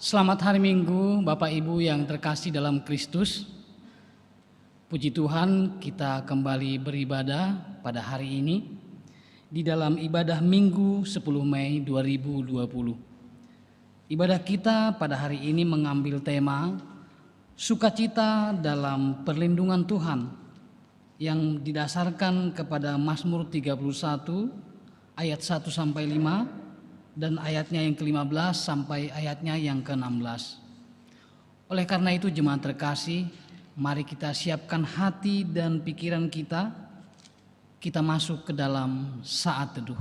Selamat hari Minggu, Bapak Ibu yang terkasih dalam Kristus. Puji Tuhan, kita kembali beribadah pada hari ini di dalam ibadah Minggu 10 Mei 2020. Ibadah kita pada hari ini mengambil tema sukacita dalam perlindungan Tuhan yang didasarkan kepada Mazmur 31 ayat 1 sampai 5 dan ayatnya yang ke-15 sampai ayatnya yang ke-16. Oleh karena itu jemaat terkasih, mari kita siapkan hati dan pikiran kita masuk ke dalam saat teduh.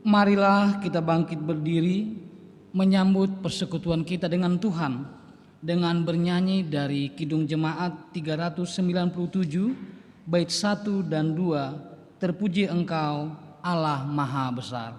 Marilah kita bangkit berdiri menyambut persekutuan kita dengan Tuhan dengan bernyanyi dari Kidung Jemaat 397 bait 1 dan 2, Terpuji Engkau Allah Maha Besar.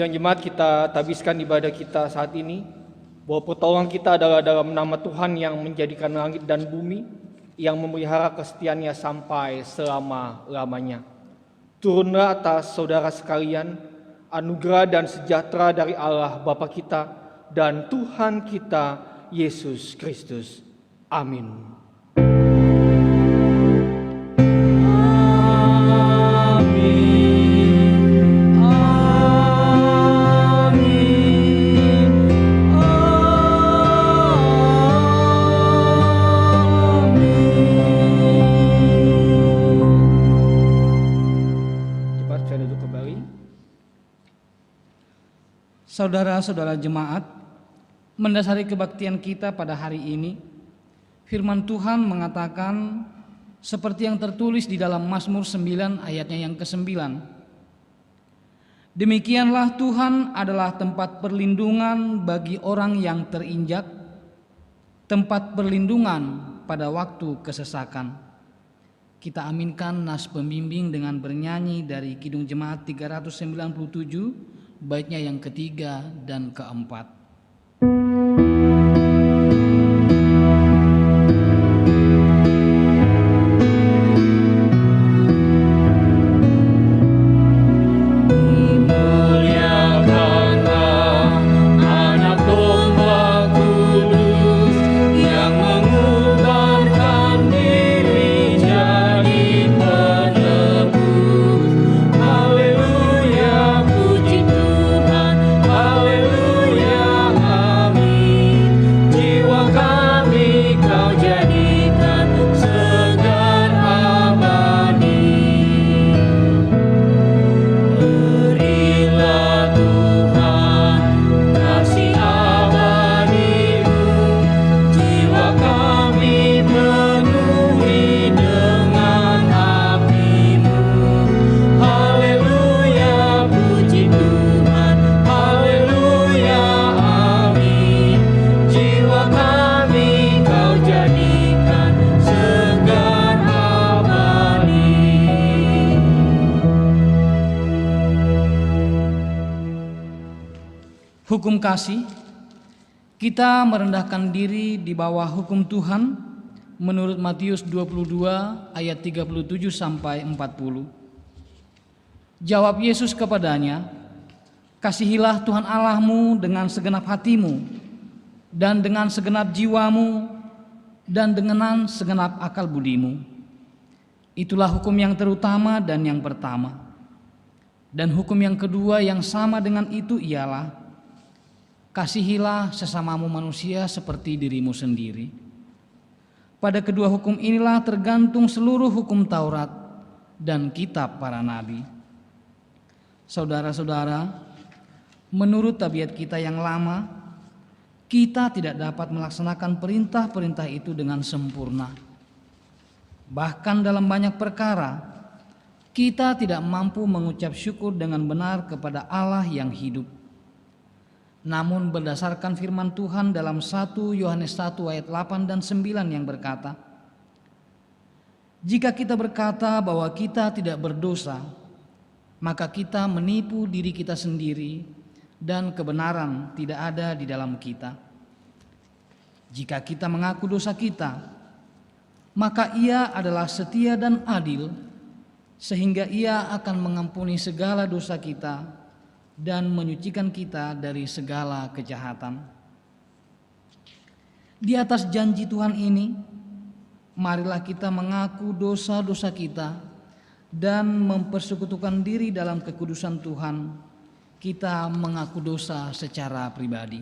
Jemaat, kita tabiskan ibadah kita saat ini bahwa pertolongan kita adalah dalam nama Tuhan yang menjadikan langit dan bumi, yang memelihara kesetiaannya sampai selama-lamanya. Turunlah atas saudara sekalian anugerah dan sejahtera dari Allah Bapa kita dan Tuhan kita Yesus Kristus. Amin. Saudara-saudara jemaat, mendasari kebaktian kita pada hari ini, firman Tuhan mengatakan seperti yang tertulis di dalam Mazmur 9 ayatnya yang ke-9. Demikianlah Tuhan adalah tempat perlindungan bagi orang yang terinjak, tempat perlindungan pada waktu kesesakan. Kita aminkan nas pembimbing dengan bernyanyi dari Kidung Jemaat 397 baitnya yang ketiga dan keempat. Haleluya, hukum kasih, kita merendahkan diri di bawah hukum Tuhan menurut Matius 22 ayat 37 sampai 40. Jawab Yesus kepadanya, "Kasihilah Tuhan Allahmu dengan segenap hatimu dan dengan segenap jiwamu dan dengan segenap akal budimu. Itulah hukum yang terutama dan yang pertama. Dan hukum yang kedua yang sama dengan itu ialah, kasihilah sesamamu manusia seperti dirimu sendiri. Pada kedua hukum inilah tergantung seluruh hukum Taurat dan kitab para nabi." Saudara-saudara, menurut tabiat kita yang lama, kita tidak dapat melaksanakan perintah-perintah itu dengan sempurna. Bahkan dalam banyak perkara, kita tidak mampu mengucap syukur dengan benar kepada Allah yang hidup. Namun berdasarkan firman Tuhan dalam 1 Yohanes 1 ayat 8 dan 9 yang berkata, "Jika kita berkata bahwa kita tidak berdosa, maka kita menipu diri kita sendiri dan kebenaran tidak ada di dalam kita. Jika kita mengaku dosa kita, maka Ia adalah setia dan adil, sehingga Ia akan mengampuni segala dosa kita dan menyucikan kita dari segala kejahatan." Di atas janji Tuhan ini, marilah kita mengaku dosa-dosa kita dan mempersekutukan diri dalam kekudusan Tuhan. Kita mengaku dosa secara pribadi.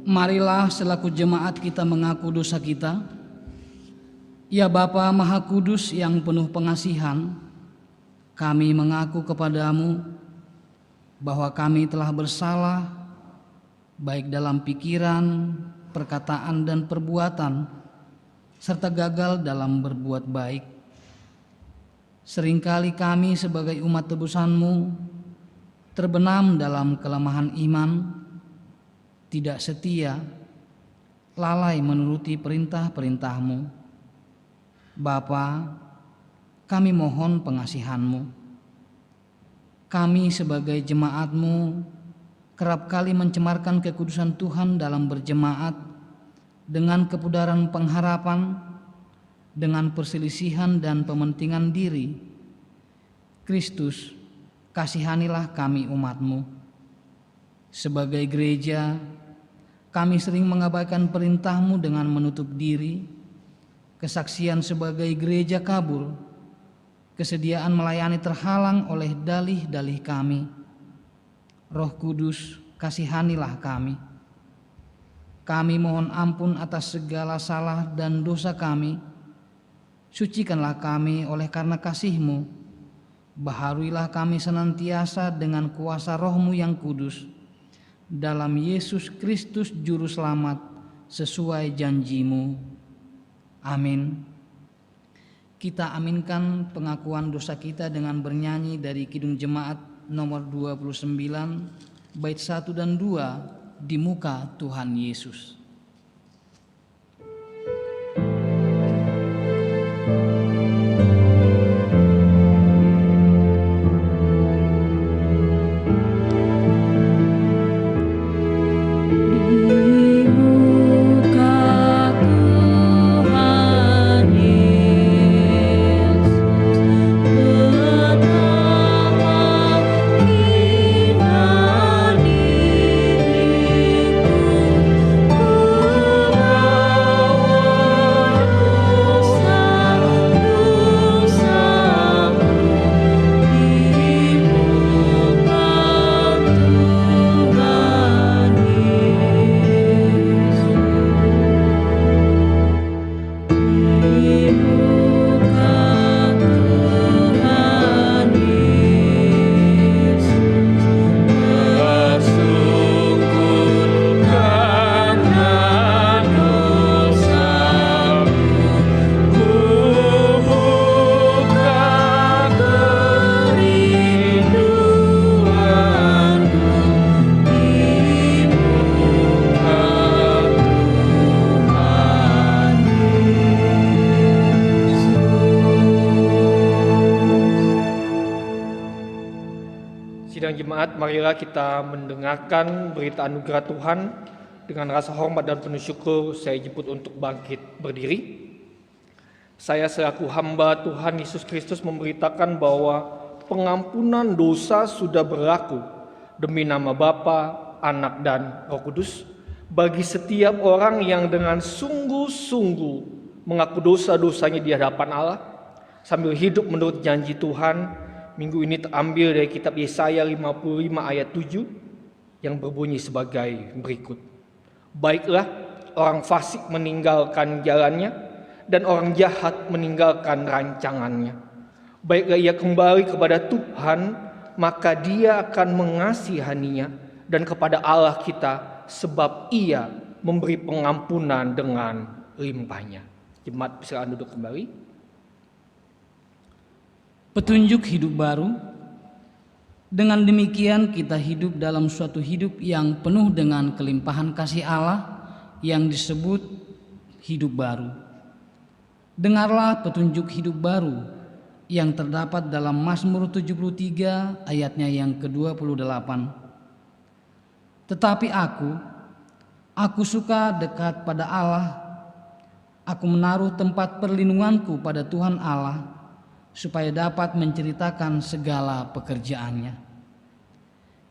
Marilah selaku jemaat kita mengaku dosa kita. Ya Bapa Maha Kudus yang penuh pengasihan, kami mengaku kepadamu bahwa kami telah bersalah baik dalam pikiran, perkataan dan perbuatan, serta gagal dalam berbuat baik. Seringkali kami sebagai umat tebusan-Mu terbenam dalam kelemahan iman, tidak setia, lalai menuruti perintah-perintah-Mu. Bapa, kami mohon pengasihan-Mu. Kami sebagai jemaat-Mu kerap kali mencemarkan kekudusan Tuhan dalam berjemaat dengan kepudaran pengharapan, dengan perselisihan dan pementingan diri. Kristus, kasihanilah kami umat-Mu. Sebagai gereja, kami sering mengabaikan perintah-Mu dengan menutup diri, kesaksian sebagai gereja kabur, kesediaan melayani terhalang oleh dalih-dalih kami. Roh Kudus, kasihanilah kami. Kami mohon ampun atas segala salah dan dosa kami. Sucikanlah kami oleh karena kasih-Mu. Baharuilah kami senantiasa dengan kuasa Roh-Mu yang kudus. Dalam Yesus Kristus Juru Selamat sesuai janji-Mu. Amin. Kita aminkan pengakuan dosa kita dengan bernyanyi dari Kidung Jemaat nomor 29, bait 1 dan 2, Di Muka Tuhan Yesus. Ku Sidang jemaat, marilah kita mendengarkan berita anugerah Tuhan. Dengan rasa hormat dan penuh syukur, saya jemput untuk bangkit berdiri. Saya selaku hamba Tuhan Yesus Kristus memberitakan bahwa pengampunan dosa sudah berlaku demi nama Bapa, Anak, dan Roh Kudus bagi setiap orang yang dengan sungguh-sungguh mengaku dosa-dosanya di hadapan Allah sambil hidup menurut janji Tuhan. Minggu ini terambil dari kitab Yesaya 55 ayat 7 yang berbunyi sebagai berikut. Baiklah orang fasik meninggalkan jalannya dan orang jahat meninggalkan rancangannya. Baiklah ia kembali kepada Tuhan, maka dia akan mengasihaninya, dan kepada Allah kita, sebab ia memberi pengampunan dengan limpahnya. Jemaat silakan duduk kembali. Petunjuk hidup baru. Dengan demikian kita hidup dalam suatu hidup yang penuh dengan kelimpahan kasih Allah yang disebut hidup baru. Dengarlah petunjuk hidup baru yang terdapat dalam Mazmur 73 ayatnya yang ke-28. Tetapi aku suka dekat pada Allah. Aku menaruh tempat perlindunganku pada Tuhan Allah, supaya dapat menceritakan segala pekerjaannya.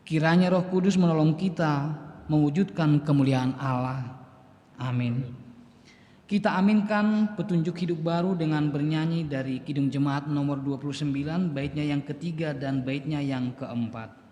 Kiranya Roh Kudus menolong kita mewujudkan kemuliaan Allah. Amin. Kita aminkan petunjuk hidup baru dengan bernyanyi dari Kidung Jemaat nomor 29, baitnya yang ketiga dan baitnya yang keempat.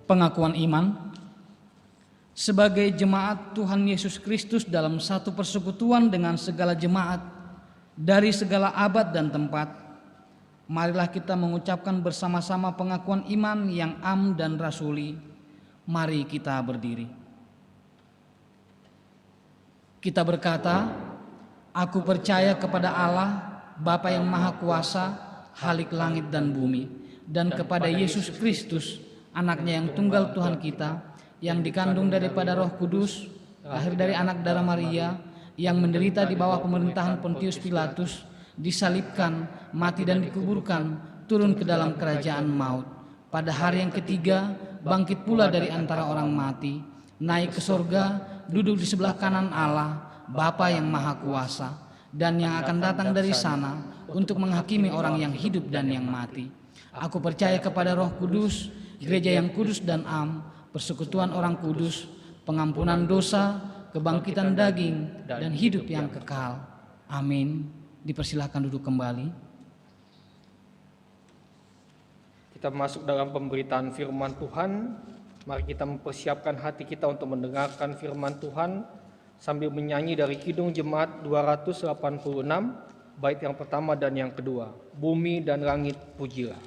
Pengakuan iman. Sebagai jemaat Tuhan Yesus Kristus dalam satu persekutuan dengan segala jemaat dari segala abad dan tempat, marilah kita mengucapkan bersama-sama pengakuan iman yang am dan rasuli. Mari kita berdiri. Kita berkata, aku percaya kepada Allah, Bapa yang Maha Kuasa, Khalik langit dan bumi, dan kepada Yesus Kristus, Anaknya yang tunggal Tuhan kita, yang dikandung daripada Roh Kudus, lahir dari anak darah Maria, yang menderita di bawah pemerintahan Pontius Pilatus, disalibkan, mati dan dikuburkan, turun ke dalam kerajaan maut. Pada hari yang ketiga, bangkit pula dari antara orang mati, naik ke sorga, duduk di sebelah kanan Allah, Bapa yang Maha Kuasa, dan yang akan datang dari sana untuk menghakimi orang yang hidup dan yang mati. Aku percaya kepada Roh Kudus, gereja yang kudus dan am, persekutuan orang kudus, pengampunan dosa, kebangkitan daging, dan hidup yang kekal. Amin. Dipersilahkan duduk kembali. Kita masuk dalam pemberitaan firman Tuhan. Mari kita mempersiapkan hati kita untuk mendengarkan firman Tuhan sambil menyanyi dari Kidung Jemaat 286, bait yang pertama dan yang kedua. Bumi dan langit pujilah.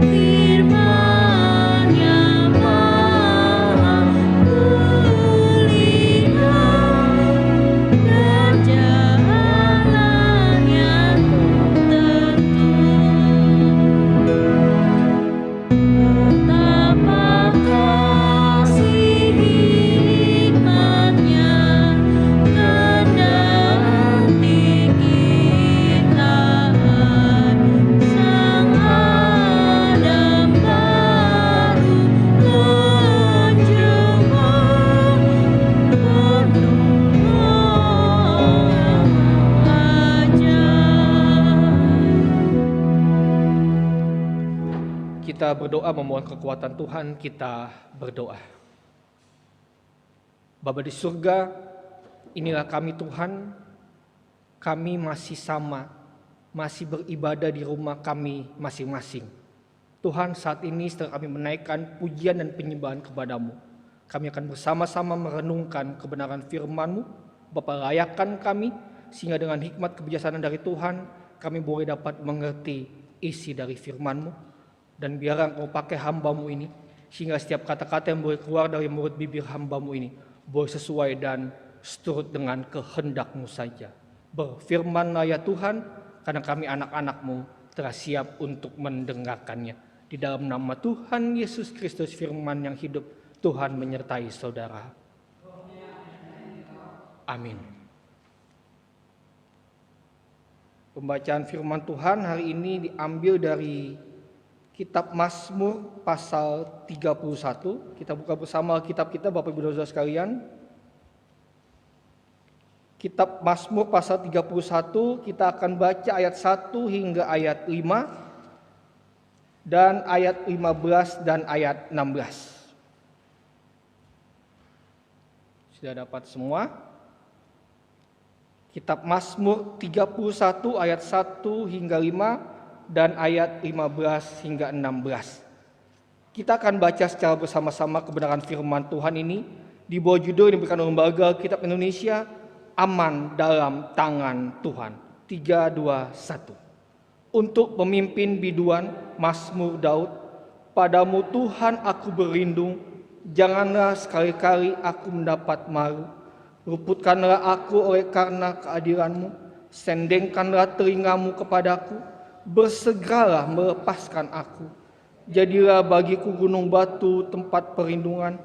Firman yang maha mulia. berdoa memohon kekuatan Tuhan, kita berdoa. Bapa di surga, inilah kami Tuhan, kami masih sama, masih beribadah di rumah kami masing-masing. Tuhan, saat ini setelah kami menaikkan pujian dan penyembahan kepadamu, kami akan bersama-sama merenungkan kebenaran firman-Mu. Bapa, layakan kami, sehingga dengan hikmat kebijaksanaan dari Tuhan, kami boleh dapat mengerti isi dari firman-Mu. Dan biar Engkau pakai hamba-Mu ini, sehingga setiap kata-kata yang boleh keluar dari mulut bibir hamba-Mu ini, boleh sesuai dan seturut dengan kehendak-Mu saja. Berfirman-Lah ya Tuhan, karena kami anak-anak-Mu telah siap untuk mendengarkannya. Di dalam nama Tuhan Yesus Kristus firman yang hidup, Tuhan menyertai saudara. Amin. Pembacaan firman Tuhan hari ini diambil dari Kitab Mazmur pasal 31. Kita buka bersama kitab kita Bapak Ibu Saudara sekalian. Kitab Mazmur pasal 31, kita akan baca ayat 1 hingga ayat 5 dan ayat 15 dan ayat 16. Sudah dapat semua? Kitab Mazmur 31 ayat 1 hingga 5 dan ayat 15 hingga 16. Kita akan baca secara bersama-sama kebenaran firman Tuhan ini di bawah judul yang diberikan oleh Lembaga Kitab Indonesia, Aman dalam Tangan Tuhan. 3, 2, 1. Untuk pemimpin biduan Mazmur Daud, padamu Tuhan aku berlindung, janganlah sekali-kali aku mendapat malu. Luputkanlah aku oleh karena keadilan-Mu, sendengkanlah telingamu kepadaku, bersegeralah melepaskan aku. Jadilah bagiku gunung batu tempat perlindungan,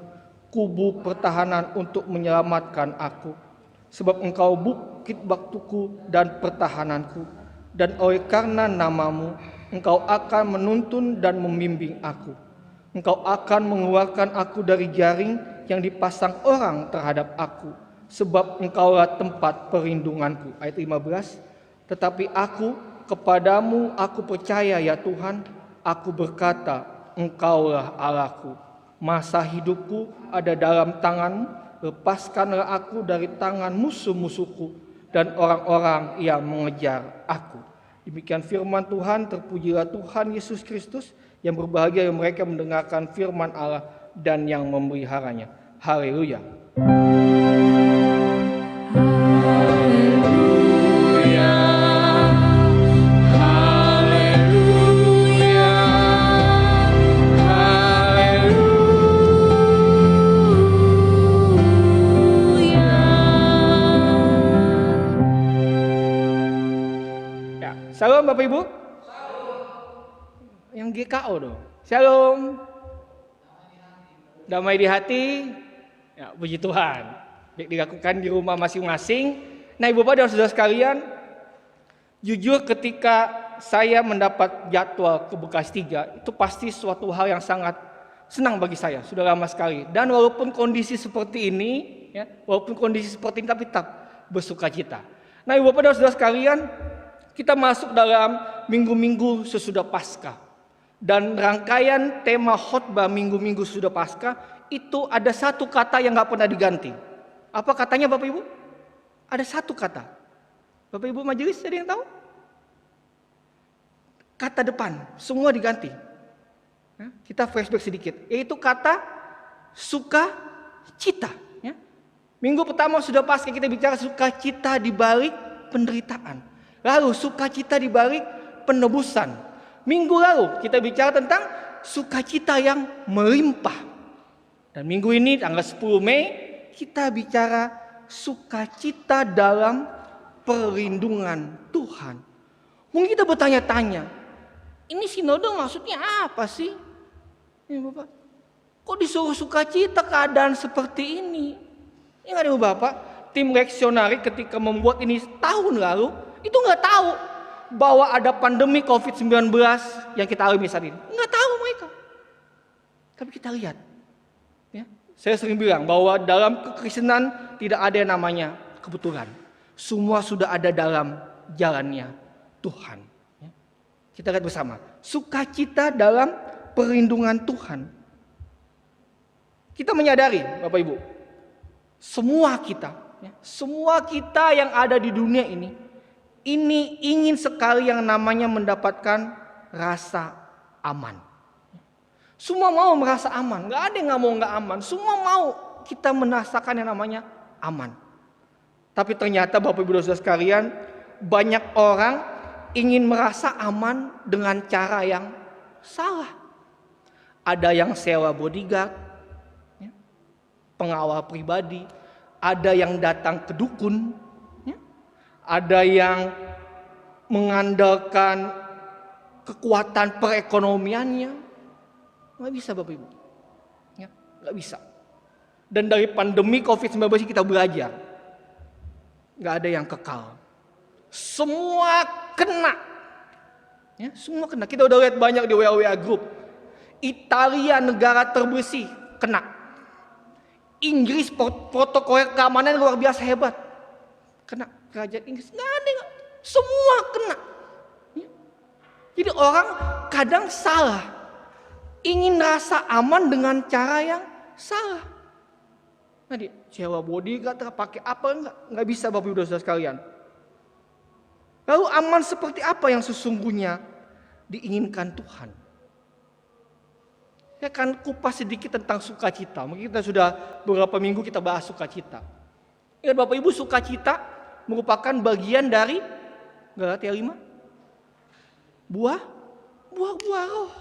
kubu pertahanan untuk menyelamatkan aku. Sebab Engkau bukit batuku dan pertahananku, dan oleh karena nama-Mu, Engkau akan menuntun dan membimbing aku. Engkau akan mengeluarkan aku dari jaring yang dipasang orang terhadap aku. Sebab Engkaulah tempat perlindunganku. Ayat 15. Tetapi aku, kepadamu aku percaya ya Tuhan. Aku berkata, Engkaulah Allahku. Masa hidupku ada dalam tangan-Mu. Lepaskanlah aku dari tangan musuh-musuhku dan orang-orang yang mengejar aku. Demikian firman Tuhan. Terpujilah Tuhan Yesus Kristus, yang berbahagia yang mereka mendengarkan firman Allah dan yang memeliharanya. Haleluya. Shalom Bapak Ibu. Yang GKO dong. Shalom. Damai di hati. Ya, puji Tuhan. Baik dilakukan di rumah masing-masing. Nah, Ibu Bapak dan Saudara sekalian, jujur ketika saya mendapat jadwal ke Bekasi 3, itu pasti suatu hal yang sangat senang bagi saya. Sudah lama sekali. Dan walaupun kondisi seperti ini, ya, tapi tetap bersuka cita. Nah, Ibu Bapak dan Saudara sekalian, kita masuk dalam minggu-minggu sesudah Paskah. Dan rangkaian tema khotbah minggu-minggu sesudah Paskah itu ada satu kata yang gak pernah diganti. Apa katanya Bapak Ibu? Ada satu kata. Bapak Ibu majelis ada yang tahu? Kata depan, semua diganti. Kita flashback sedikit. Yaitu kata sukacita. Minggu pertama sudah Paskah kita bicara sukacita di balik penderitaan. Lalu sukacita di balik penebusan. Minggu lalu kita bicara tentang sukacita yang melimpah. Dan minggu ini tanggal 10 Mei kita bicara sukacita dalam perlindungan Tuhan. Mungkin kita bertanya-tanya, ini sinode maksudnya apa sih? Ya, Bapak, kok disuruh sukacita keadaan seperti ini? Ingat ya Bapak, tim leksionari ketika membuat ini tahun lalu itu nggak tahu bahwa ada pandemi COVID-19 yang kita alami saat ini. Nggak tahu mereka. Tapi kita lihat. Ya, saya sering bilang bahwa dalam kekristenan tidak ada yang namanya kebetulan. Semua sudah ada dalam jalannya Tuhan. Ya. Kita lihat bersama. Sukacita dalam perlindungan Tuhan. Kita menyadari, Bapak Ibu, semua kita yang ada di dunia ini ingin sekali yang namanya mendapatkan rasa aman. Semua mau merasa aman, nggak ada yang nggak mau nggak aman. Semua mau kita merasakan yang namanya aman. Tapi ternyata Bapak Ibu Saudara sekalian, banyak orang ingin merasa aman dengan cara yang salah. Ada yang sewa bodyguard, pengawal pribadi, ada yang datang ke dukun, ada yang mengandalkan kekuatan perekonomiannya. Nggak bisa Bapak Ibu, nggak bisa. Dan dari pandemi COVID-19 kita belajar, nggak ada yang kekal. Semua kena, semua kena. Kita udah lihat banyak di WA group. Italia negara terbersih kena. Inggris protokol keamanan luar biasa hebat, kena. Kerajaan Inggris nggak ada, semua kena. Jadi orang kadang salah, ingin rasa aman dengan cara yang salah. Nanti sewa bodyguard pakai apa nggak bisa Bapak Ibu Saudara sekalian. Lalu aman seperti apa yang sesungguhnya diinginkan Tuhan? Ya kan kupas sedikit tentang sukacita. Mungkin kita sudah beberapa minggu kita bahas sukacita. Ingat Bapak Ibu, sukacita merupakan bagian dari Galatia 5. Buah roh.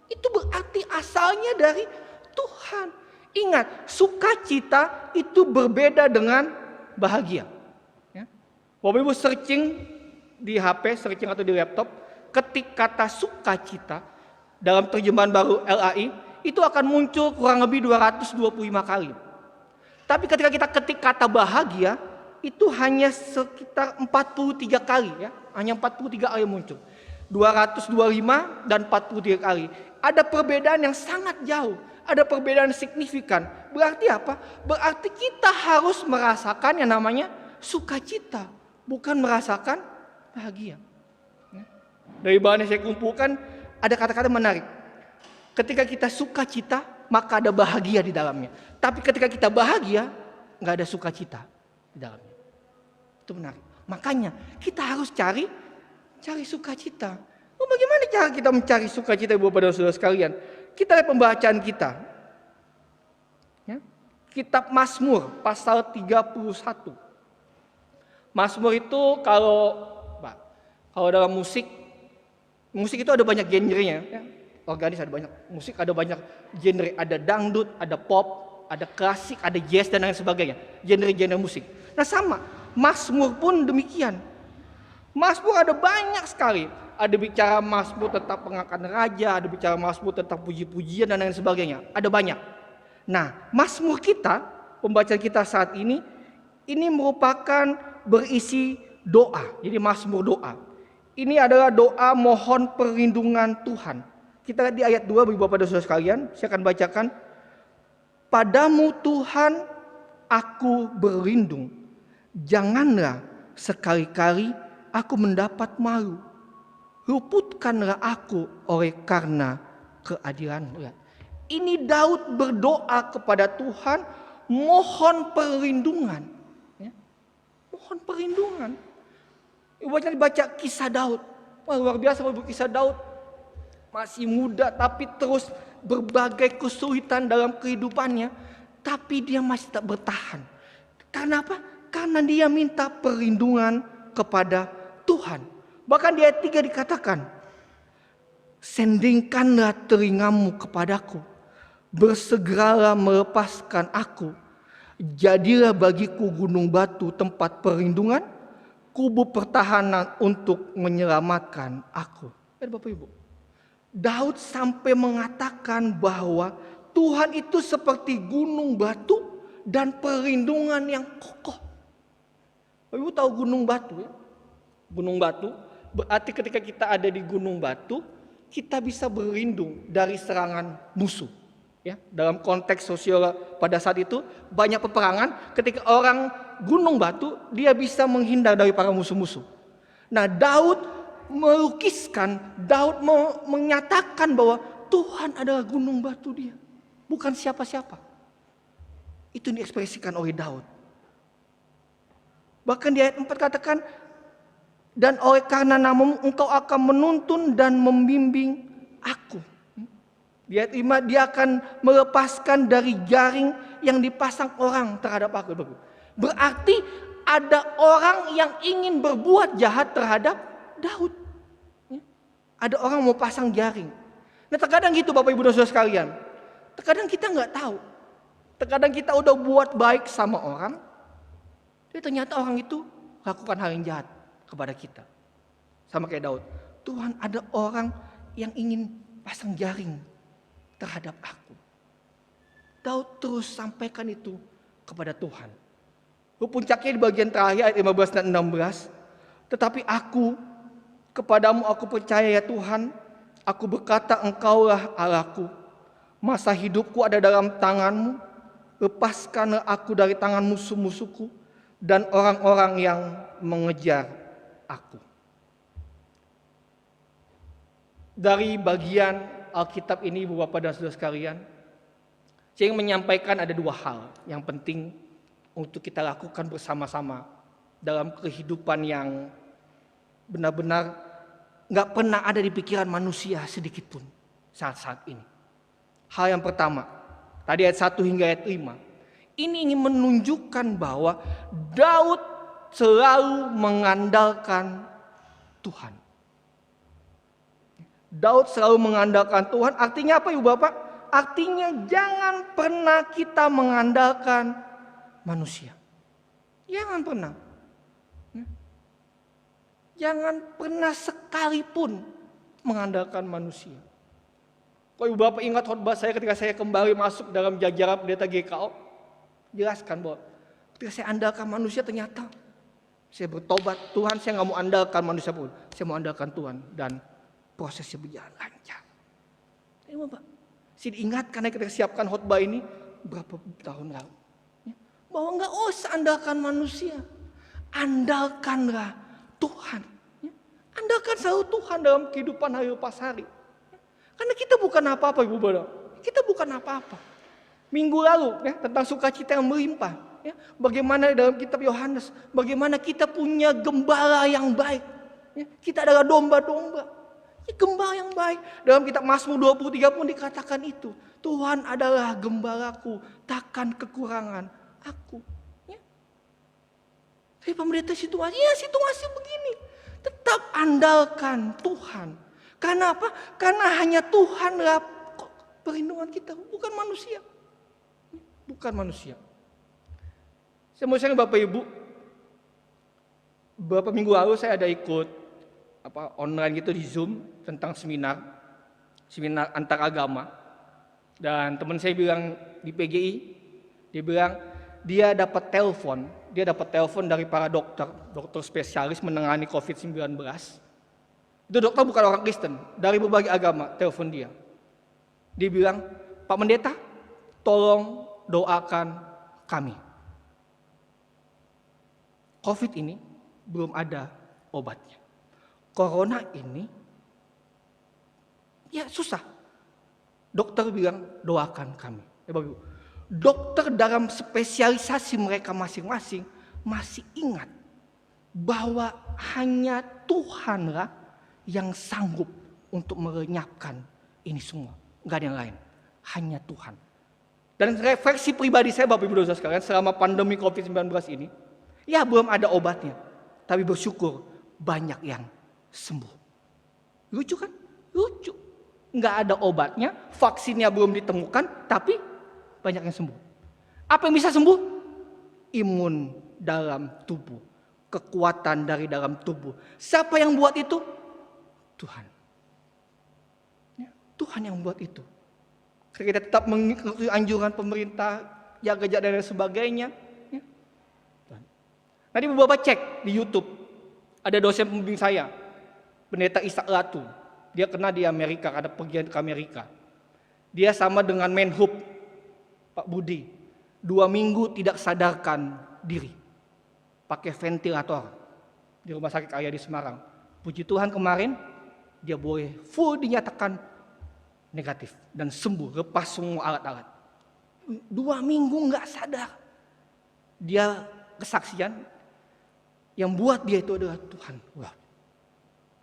Itu berarti asalnya dari Tuhan. Ingat, sukacita itu berbeda dengan bahagia. Bapak Ibu searching di HP, searching atau di laptop, ketik kata sukacita dalam terjemahan baru LAI itu akan muncul kurang lebih 225 kali. Tapi ketika kita ketik kata bahagia itu hanya sekitar 43 kali, hanya 43 kali muncul. 225 dan 43 kali. Ada perbedaan yang sangat jauh, ada perbedaan signifikan. Berarti apa? Berarti kita harus merasakan yang namanya sukacita, bukan merasakan bahagia. Dari bahan yang saya kumpulkan, ada kata-kata menarik. Ketika kita sukacita, maka ada bahagia di dalamnya. Tapi ketika kita bahagia, nggak ada sukacita di dalamnya. Itu menarik. Makanya kita harus cari sukacita. Bagaimana cara kita mencari sukacita, Bapak dan Saudara sekalian? Kita lihat pembacaan kita. Kitab Mazmur pasal 31. Mazmur itu kalau dalam musik itu ada banyak genrenya, organis ada banyak, musik ada banyak genre, ada dangdut, ada pop, ada klasik, ada jazz dan lain sebagainya, genre-genre musik. Nah sama, Mazmur pun demikian. Mazmur ada banyak sekali, ada bicara Mazmur tentang pengangkatan raja, ada bicara Mazmur tentang puji-pujian dan lain sebagainya, ada banyak. Nah, Mazmur kita, pembacaan kita saat ini merupakan berisi doa, jadi Mazmur doa. Ini adalah doa mohon perlindungan Tuhan. Kita lihat di ayat 2 Bapak dan Saudara sekalian, saya akan bacakan. Padamu Tuhan aku berlindung. Janganlah sekali-kali aku mendapat malu. Luputkanlah aku oleh karena keadilan-Mu. Ini Daud berdoa kepada Tuhan, mohon perlindungan. Mohon perlindungan. Baca kisah Daud. Wah, luar biasa kisah Daud. Masih muda tapi terus berbagai kesulitan dalam kehidupannya. Tapi dia masih tak bertahan. Karena apa? Karena dia minta perlindungan kepada Tuhan. Bahkan di ayat 3 dikatakan, sendingkanlah telingamu kepadaku. Bersegeralah melepaskan aku. Jadilah bagiku gunung batu tempat perlindungan. Kubu pertahanan untuk menyelamatkan aku. Bapak Ibu, Daud sampai mengatakan bahwa Tuhan itu seperti gunung batu dan perlindungan yang kokoh. Bapak Ibu tahu gunung batu ya? Gunung batu berarti ketika kita ada di gunung batu, kita bisa berlindung dari serangan musuh. Ya, dalam konteks sosial pada saat itu banyak peperangan, ketika orang gunung batu dia bisa menghindar dari para musuh-musuh. Nah, Daud melukiskan, Daud menyatakan bahwa Tuhan adalah gunung batu dia, bukan siapa-siapa. Itu diekspresikan oleh Daud. Bahkan di ayat 4 katakan, dan oleh karena namamu engkau akan menuntun dan membimbing aku. Di ayat 5 dia akan melepaskan dari jaring yang dipasang orang terhadap aku. Berarti ada orang yang ingin berbuat jahat terhadap Daud. Ada orang mau pasang jaring. Nah terkadang gitu Bapak Ibu dan Saudara sekalian. Terkadang kita nggak tahu. Terkadang kita udah buat baik sama orang, tapi ternyata orang itu lakukan hal yang jahat kepada kita. Sama kayak Daud. Tuhan, ada orang yang ingin pasang jaring terhadap aku. Daud terus sampaikan itu kepada Tuhan. Puncaknya di bagian terakhir ayat 15 dan 16. Tetapi aku, kepadamu aku percaya ya Tuhan. Aku berkata engkaulah Allahku. Masa hidupku ada dalam tanganmu. Lepaskanlah aku dari tangan musuh-musuhku dan orang-orang yang mengejar aku. Dari bagian Alkitab ini Ibu Bapak dan Saudara sekalian, saya ingin menyampaikan ada dua hal yang penting untuk kita lakukan bersama-sama dalam kehidupan yang benar-benar gak pernah ada di pikiran manusia sedikit pun saat-saat ini. Hal yang pertama, tadi ayat 1 hingga ayat 5. Ini ingin menunjukkan bahwa Daud selalu mengandalkan Tuhan. Daud selalu mengandalkan Tuhan. Artinya apa Ibu Bapak? Artinya jangan pernah kita mengandalkan manusia. Jangan pernah. Jangan pernah sekalipun mengandalkan manusia. Kalau Ibu Bapak ingat khotbah saya ketika saya kembali masuk dalam jajaran pendeta GKO, jelaskan bahwa ketika saya andalkan manusia ternyata saya bertobat, Tuhan saya gak mau andalkan manusia pun, saya mau andalkan Tuhan, dan prosesnya berjalan lancar. Ibu Bapak, saya diingatkan ketika siapkan khotbah ini berapa tahun lalu, bahwa gak usah andalkan manusia, andalkanlah Tuhan. Andalkan selalu Tuhan dalam kehidupan hari lepas hari. Karena kita bukan apa-apa Ibu Bapak. Kita bukan apa-apa. Minggu lalu tentang sukacita yang melimpah. Bagaimana dalam kitab Yohanes. Bagaimana kita punya gembala yang baik. Kita adalah domba-domba. Gembala yang baik. Dalam kitab Mazmur 23 pun dikatakan itu. Tuhan adalah gembalaku. Takkan kekurangan aku. Tapi pemerintah situasi begini. Tetap andalkan Tuhan. Karena apa? Karena hanya Tuhanlah perlindungan kita, bukan manusia. Bukan manusia. Saya mau share Bapak Ibu, beberapa minggu lalu saya ada ikut online gitu di Zoom tentang seminar antar agama. Dan teman saya bilang di PGI, dia bilang dia dapat telepon dari para dokter spesialis menangani COVID-19. Itu dokter bukan orang Kristen, dari berbagai agama telepon dia. Dia bilang, Pak Pendeta, tolong doakan kami. COVID ini belum ada obatnya. Corona ini ya susah. Dokter bilang doakan kami. Dokter dalam spesialisasi mereka masing-masing masih ingat bahwa hanya Tuhanlah yang sanggup untuk melenyapkan ini semua. Gak ada yang lain. Hanya Tuhan. Dan refleksi pribadi saya Bapak Ibu Saudara sekalian selama pandemi COVID-19 ini, ya belum ada obatnya. Tapi bersyukur banyak yang sembuh. Lucu kan? Lucu. Gak ada obatnya, vaksinnya belum ditemukan, tapi banyak yang sembuh. Apa yang bisa sembuh? Imun dalam tubuh. Kekuatan dari dalam tubuh. Siapa yang buat itu? Tuhan. Tuhan yang buat itu. Kita tetap mengikuti anjuran pemerintah, jaga jarak dan sebagainya. Nanti Bapak cek di YouTube, ada dosen pembimbing saya, Pendeta Ishak Latu. Dia kena di Amerika, ada pergi ke Amerika. Dia sama dengan Menhub, Pak Budi, 2 minggu tidak sadarkan diri, pakai ventilator di rumah sakit Ayah di Semarang. Puji Tuhan kemarin dia boleh full dinyatakan negatif dan sembuh, lepas semua alat-alat. 2 minggu nggak sadar. Dia kesaksian yang buat dia itu adalah Tuhan. Wah.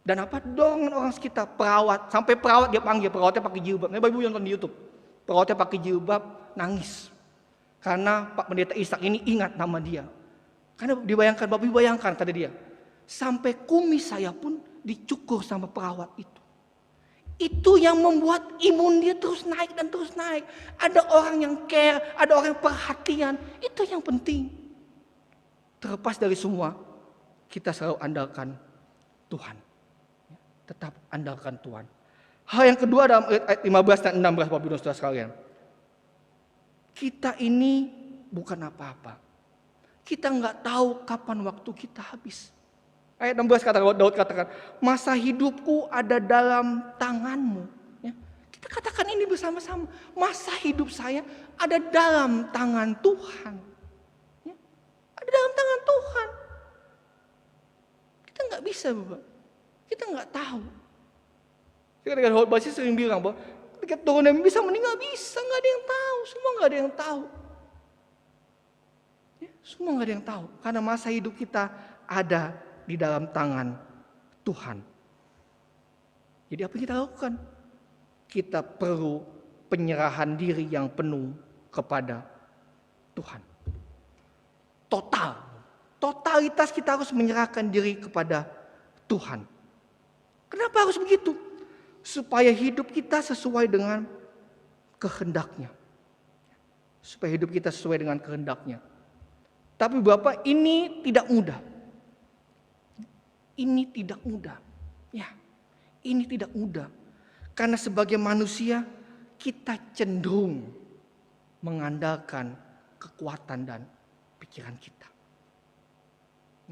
Dan apa? Dorongan orang sekitar, perawat, sampai perawat dia panggil, perawatnya pakai jilbab. Bapak Ibu nonton di YouTube, perawatnya pakai jilbab nangis karena Pak Pendeta Ishak ini ingat nama dia. Karena dibayangkan, Bapak Ibu bayangkan kata dia, sampai kumis saya pun dicukur sama perawat itu. Itu yang membuat imun dia terus naik dan terus naik. Ada orang yang care, ada orang yang perhatian. Itu yang penting. Terlepas dari semua, kita selalu andalkan Tuhan. Tetap andalkan Tuhan. Hal yang kedua dalam ayat 15 dan 16 Bapak Ibu Saudara sekalian. Kita ini bukan apa-apa. Kita nggak tahu kapan waktu kita habis. Ayat 16 kata Daud katakan, masa hidupku ada dalam tanganmu. Ya, kita katakan ini bersama-sama. Masa hidup saya ada dalam tangan Tuhan. Ya, ada dalam tangan Tuhan. Kita nggak bisa, Bapak. Kita nggak tahu. Ketika Daud Basir sering bilang bahwa ketika turun dan bisa meninggal bisa, nggak ada yang tahu. Semua nggak ada yang tahu. Ya, semua nggak ada yang tahu. Karena masa hidup kita ada di dalam tangan Tuhan. Jadi apa yang kita lakukan? Kita perlu penyerahan diri yang penuh kepada Tuhan. Totalitas kita harus menyerahkan diri kepada Tuhan. Kenapa harus begitu? Supaya hidup kita sesuai dengan kehendaknya. Supaya hidup kita sesuai dengan kehendaknya. Tapi Bapak, ini tidak mudah. Ini tidak mudah. Ya, ini tidak mudah. Karena sebagai manusia kita cenderung mengandalkan kekuatan dan pikiran kita.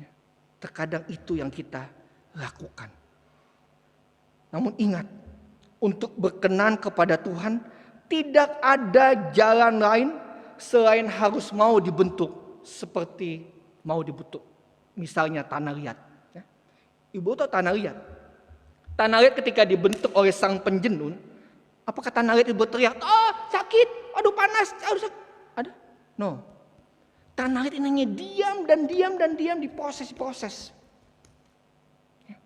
Ya, terkadang itu yang kita lakukan. Namun ingat, untuk berkenan kepada Tuhan tidak ada jalan lain selain harus mau dibentuk seperti mau dibentuk. Misalnya tanah liat. Ibu tahu tanah liat? Tanah liat ketika dibentuk oleh sang penjenun, apakah tanah liat itu berteriak, "Oh, sakit, aduh panas, aduh sakit." Ada? No. Tanah liat ini hanya diam diproses. Ya.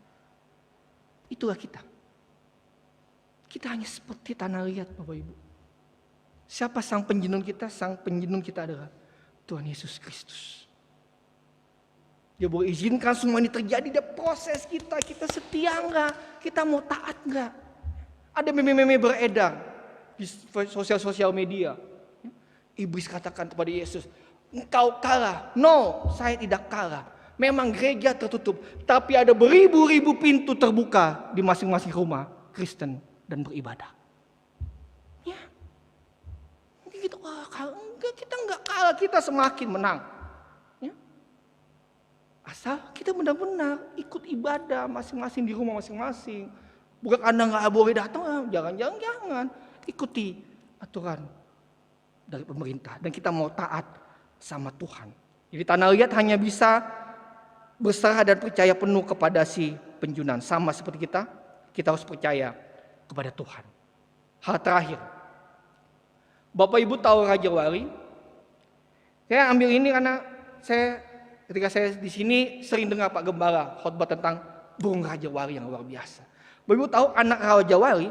Itulah kita. Kita hanya seperti tanah liat, Bapak Ibu. Siapa sang penjenun kita? Sang penjenun kita adalah Tuhan Yesus Kristus. Dia boleh izinkan semua ini terjadi, dia proses kita setia enggak, kita mau taat enggak. Ada meme-meme beredar di sosial media. Iblis katakan kepada Yesus, engkau kalah. No, saya tidak kalah. Memang gereja tertutup, tapi ada beribu-ribu pintu terbuka di masing-masing rumah Kristen dan beribadah. Ya, kita kalah, kita enggak kalah, kita semakin menang. Asal kita benar-benar ikut ibadah masing-masing di rumah masing-masing. Bukan Anda nggak boleh datang, jangan. Ikuti aturan dari pemerintah. Dan kita mau taat sama Tuhan. Jadi tanah liat hanya bisa berserah dan percaya penuh kepada si penjunan. Sama seperti kita harus percaya kepada Tuhan. Hal terakhir. Bapak Ibu tahu Raja Wali? Saya ambil ini karena ketika saya di sini sering dengar Pak Gembala khotbah tentang burung Raja Wali yang luar biasa. Bapak Ibu tahu anak Raja Wali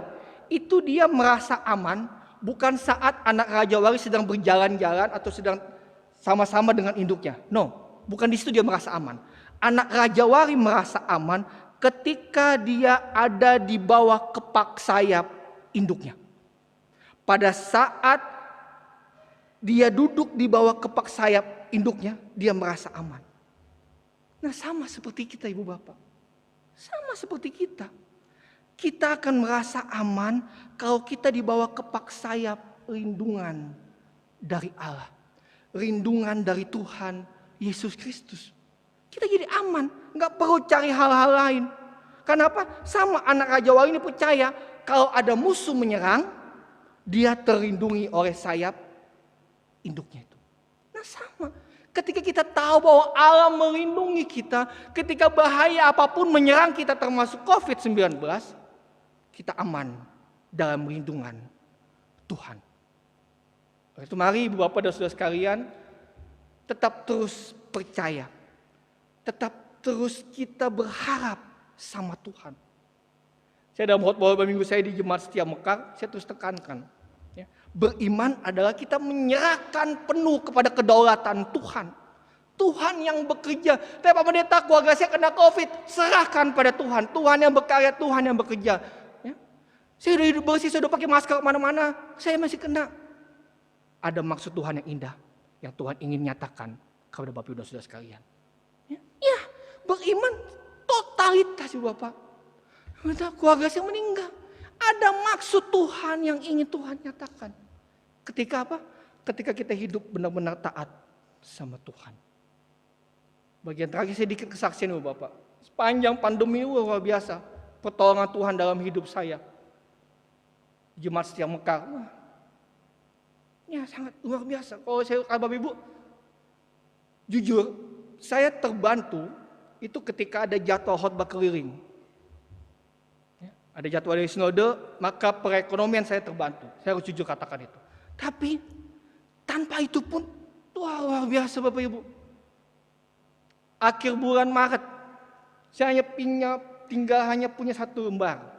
itu dia merasa aman bukan saat anak Raja Wali sedang berjalan-jalan atau sedang sama-sama dengan induknya. No, bukan di situ dia merasa aman. Anak Raja Wali merasa aman ketika dia ada di bawah kepak sayap induknya. Pada saat dia duduk di bawah kepak sayap induknya, dia merasa aman. Nah, sama seperti kita, Ibu Bapak. Sama seperti kita. Kita akan merasa aman kalau kita di bawah kepak sayap lindungan dari Allah. Lindungan dari Tuhan Yesus Kristus. Kita jadi aman, nggak perlu cari hal-hal lain. Kenapa? Sama anak Raja Wali ini percaya kalau ada musuh menyerang, dia terlindungi oleh sayap induknya itu. Nah, sama. Ketika kita tahu bahwa Allah melindungi kita, ketika bahaya apapun menyerang kita termasuk COVID-19, kita aman dalam lindungan Tuhan. Oleh itu mari Ibu Bapak dan Saudara sekalian, tetap terus percaya. Tetap terus kita berharap sama Tuhan. Saya dalam khotbah minggu saya di Jemaat Setia Mekar, saya terus tekankan. Ya, beriman adalah kita menyerahkan penuh kepada kedaulatan Tuhan. Tuhan yang bekerja. Tapi Pak Pendeta, keluarga saya kena COVID, serahkan pada Tuhan. Tuhan yang berkarya, Tuhan yang bekerja. Ya. Saya udah hidup bersih, saya udah pakai masker kemana-mana, saya masih kena. Ada maksud Tuhan yang indah, yang Tuhan ingin nyatakan kepada Bapak Ibu dan Saudara sekalian. Ya, beriman totalitas Ibu Bapak. Keluarga saya meninggal. Ada maksud Tuhan yang ingin Tuhan nyatakan. Ketika apa? Ketika kita hidup benar-benar taat sama Tuhan. Bagian terakhir sedikit kesaksian Ibu Bapak. Sepanjang pandemi luar biasa. Pertolongan Tuhan dalam hidup saya. Jemaat Setia Mekar. Ya sangat luar biasa. Kalau saya Bapak Ibu, jujur saya terbantu itu ketika ada jadwal khotbah keliling. Ya, ada jadwal dari sinode, maka perekonomian saya terbantu. Saya harus jujur katakan itu. Tapi tanpa itu pun luar biasa Bapak Ibu. Akhir bulan Maret, saya hanya punya 1 lembar.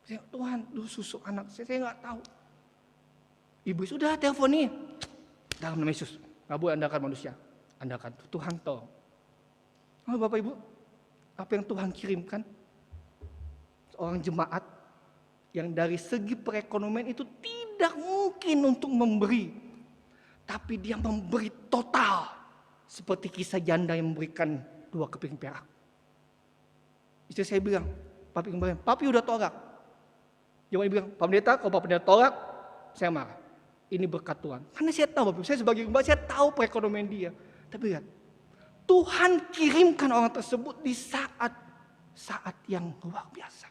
Ya, Tuhan, susu anak saya nggak tahu. Ibu sudah telepon nih. Dalam nama Yesus. Nggak boleh andalkan manusia. Andalkan Tuhan tolong. Oh, Bapak Ibu, apa yang Tuhan kirimkan? Seorang jemaat yang dari segi perekonomian itu tidak mungkin untuk memberi. Tapi dia memberi total. Seperti kisah janda yang memberikan 2 keping perak. Istri saya bilang, Papi udah tolak. Jemaat bilang, Pak Pendeta, kalau Pak Pendeta tolak, saya marah. Ini berkat Tuhan. Karena saya tahu, Bapak, saya sebagai gembala, saya tahu perekonomian dia. Tapi lihat, Tuhan kirimkan orang tersebut di saat yang luar biasa.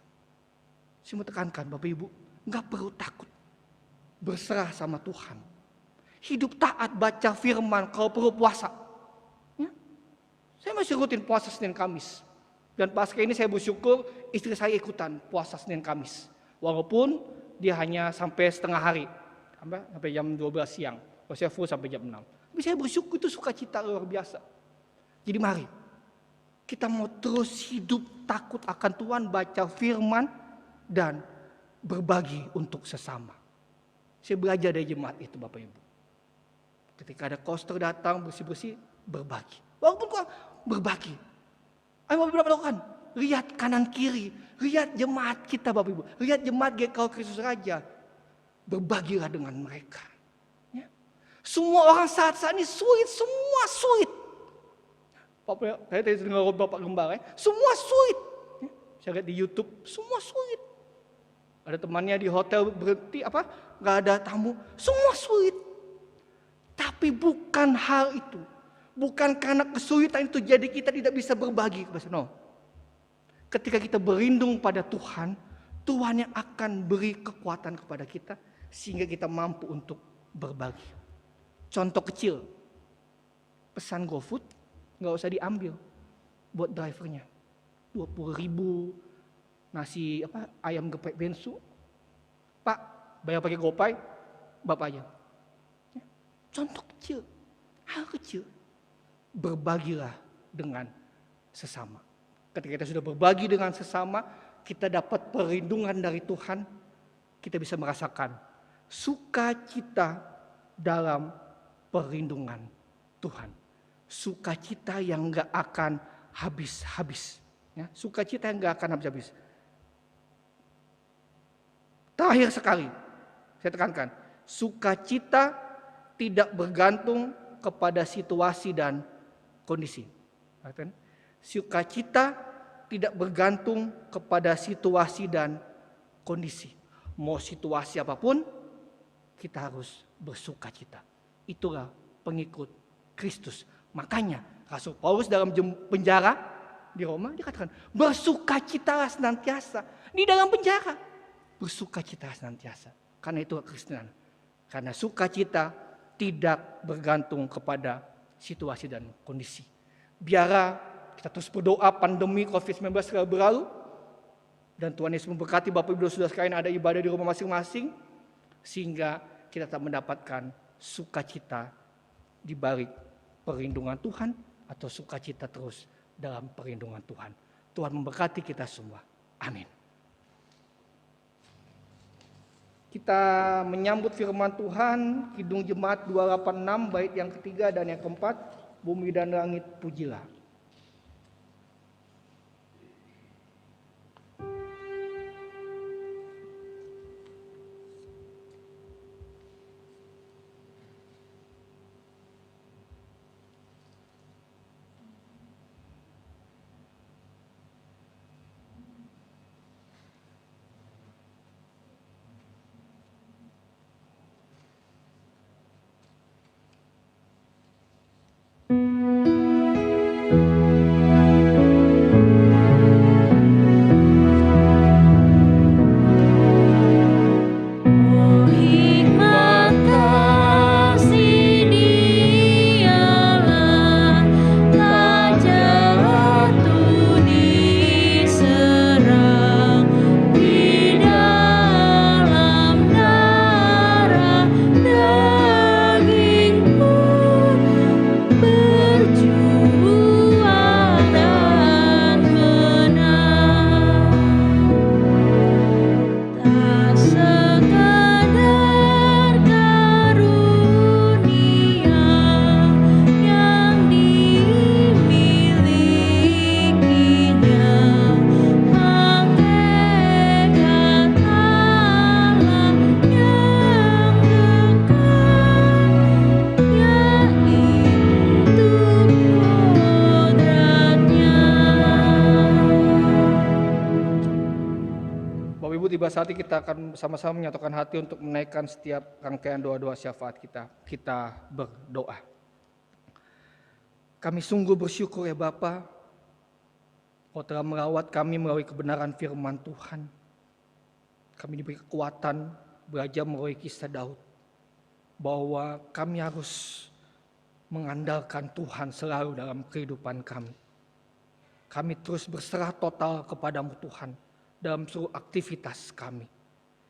Saya mau tekankan, Bapak Ibu, nggak perlu takut. Berserah sama Tuhan. Hidup taat, baca firman, kalau perlu puasa. Ya? Saya masih rutin puasa Senin Kamis. Dan pasca ini saya bersyukur istri saya ikutan puasa Senin Kamis. Walaupun dia hanya sampai setengah hari. Sampai jam 12 siang. Kalau saya full sampai jam 6. Tapi saya bersyukur itu sukacita luar biasa. Jadi mari. Kita mau terus hidup takut akan Tuhan. Baca firman. Dan berbagi untuk sesama. Saya belajar dari jemaat itu Bapak Ibu. Ketika ada koster datang bersih-bersih. Berbagi. Walaupun kurang berbagi. Ayo Bapak Ibu lakukan. Lihat kanan kiri. Lihat jemaat kita Bapak Ibu. Lihat jemaat GKI Kristus Raja. Berbagilah dengan mereka. Ya. Semua orang saat ini sulit, semua sulit. Saya tadi dengar Bapak Gembala, semua sulit. Ya. Saya lihat di YouTube, semua sulit. Ada temannya di hotel berhenti, nggak ada tamu, semua sulit. Tapi bukan hal itu, bukan karena kesulitan itu jadi kita tidak bisa berbagi. No. Ketika kita berlindung pada Tuhan, Tuhan yang akan beri kekuatan kepada kita. Sehingga kita mampu untuk berbagi. Contoh kecil. Pesan GoFood gak usah diambil buat drivernya. 20.000 nasi ayam geprek bensu. Pak, bayar pakai GoPay, Bapak aja. Contoh kecil. Hal kecil. Berbagilah dengan sesama. Ketika kita sudah berbagi dengan sesama, kita dapat perlindungan dari Tuhan. Kita bisa merasakan sukacita dalam perlindungan Tuhan. Sukacita yang gak akan habis-habis. Ya, sukacita yang gak akan habis-habis. Terakhir sekali, saya tekankan. Sukacita tidak bergantung kepada situasi dan kondisi. Sukacita tidak bergantung kepada situasi dan kondisi. Mau situasi apapun, kita harus bersukacita. Itulah pengikut Kristus. Makanya Rasul Paulus dalam penjara di Roma dikatakan bersukacitalah senantiasa. Di dalam penjara bersukacitalah senantiasa. Karena itu Kristenan. Karena sukacita tidak bergantung kepada situasi dan kondisi. Biarlah kita terus berdoa pandemi COVID-19 segera berlalu. Dan Tuhan Yesus memberkati Bapak Ibu Saudara sekalian ada ibadah di rumah masing-masing, sehingga kita tak mendapatkan sukacita di balik perlindungan Tuhan atau sukacita terus dalam perlindungan Tuhan. Tuhan memberkati kita semua. Amin. Kita menyambut firman Tuhan, Kidung Jemaat 286 bait yang ketiga dan yang keempat, bumi dan langit pujilah. Tiba saatnya kita akan bersama-sama menyatukan hati untuk menaikkan setiap rangkaian doa-doa syafaat kita. Kita berdoa. Kami sungguh bersyukur ya Bapa, Kau telah merawat kami melalui kebenaran firman Tuhan. Kami diberi kekuatan belajar melalui kisah Daud, bahwa kami harus mengandalkan Tuhan selalu dalam kehidupan kami. Kami terus berserah total kepadamu Tuhan dalam seluruh aktivitas kami,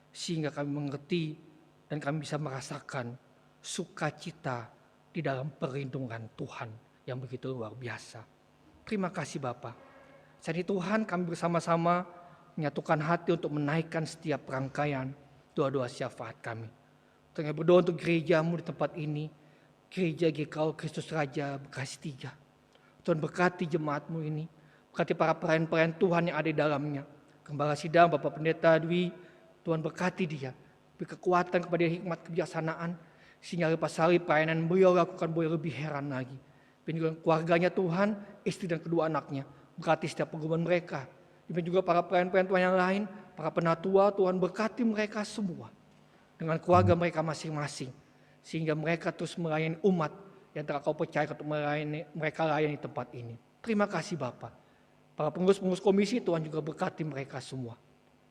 sehingga kami mengerti dan kami bisa merasakan sukacita di dalam perlindungan Tuhan yang begitu luar biasa. Terima kasih Bapa. Saat ini Tuhan, kami bersama-sama menyatukan hati untuk menaikkan setiap rangkaian doa-doa syafaat kami. Kami berdoa untuk gerejamu di tempat ini, Gereja GKO Kristus Raja Bekasi 3. Tuhan berkati jemaatmu ini, berkati para pelayan-pelayan Tuhan yang ada di dalamnya. Gembala Sidang, Bapak Pendeta Dwi, Tuhan berkati dia. Beri kekuatan kepada hikmat kebijaksanaan, sehingga lepas salib pelayanan beliau lakukan boleh lebih heran lagi. Dan juga keluarganya Tuhan, istri dan kedua anaknya. Berkati setiap pengumuman mereka. Dan juga para pelayan-pelayan Tuhan yang lain, para penatua, Tuhan berkati mereka semua. Dengan keluarga mereka masing-masing. Sehingga mereka terus melayani umat yang telah Kau percaya untuk mereka layani tempat ini. Terima kasih Bapak. Para pengurus-pengurus komisi, Tuhan juga berkati mereka semua.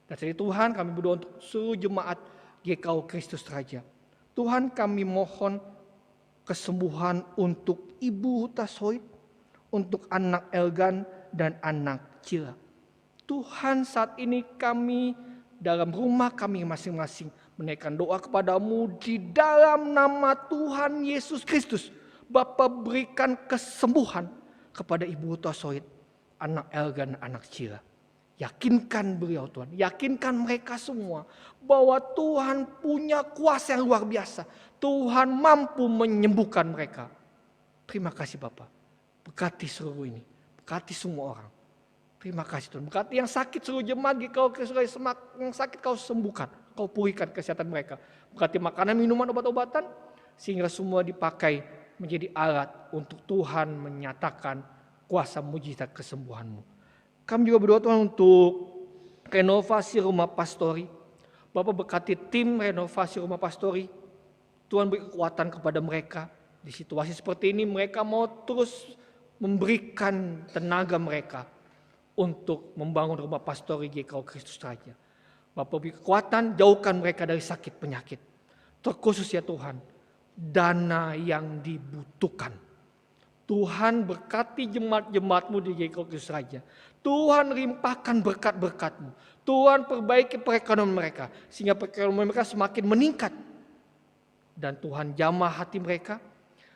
Dan dari Tuhan kami berdoa untuk seluruh jemaat GKO Kristus Raja. Tuhan kami mohon kesembuhan untuk Ibu Huta Soit, untuk anak Elgan dan anak Cila. Tuhan saat ini kami dalam rumah kami masing-masing menaikkan doa kepadamu di dalam nama Tuhan Yesus Kristus. Bapa berikan kesembuhan kepada Ibu Huta Soit, anak Elgan, anak Cila. Yakinkan beliau Tuhan, yakinkan mereka semua bahwa Tuhan punya kuasa yang luar biasa. Tuhan mampu menyembuhkan mereka. Terima kasih Bapak. Berkati seluruh ini, berkati semua orang. Terima kasih Tuhan. Berkati yang sakit seluruh jemaat, Kau yang sakit Kau sembuhkan, Kau pulihkan kesehatan mereka. Berkati makanan, minuman, obat-obatan, sehingga semua dipakai menjadi alat untuk Tuhan menyatakan kuasa mujizat kesembuhan-Mu. Kami juga berdoa Tuhan untuk renovasi rumah pastori. Bapak berkati tim renovasi rumah pastori. Tuhan beri kekuatan kepada mereka. Di situasi seperti ini mereka mau terus memberikan tenaga mereka untuk membangun rumah pastori GKO Kristus Raja. Bapak beri kekuatan, jauhkan mereka dari sakit penyakit. Terkhusus ya Tuhan, dana yang dibutuhkan. Tuhan berkati jemaat-jemaat-Mu di GKI Kristus Raja. Tuhan limpahkan berkat-berkat-Mu. Tuhan perbaiki perekonomian mereka sehingga perekonomian mereka semakin meningkat. Dan Tuhan jamah hati mereka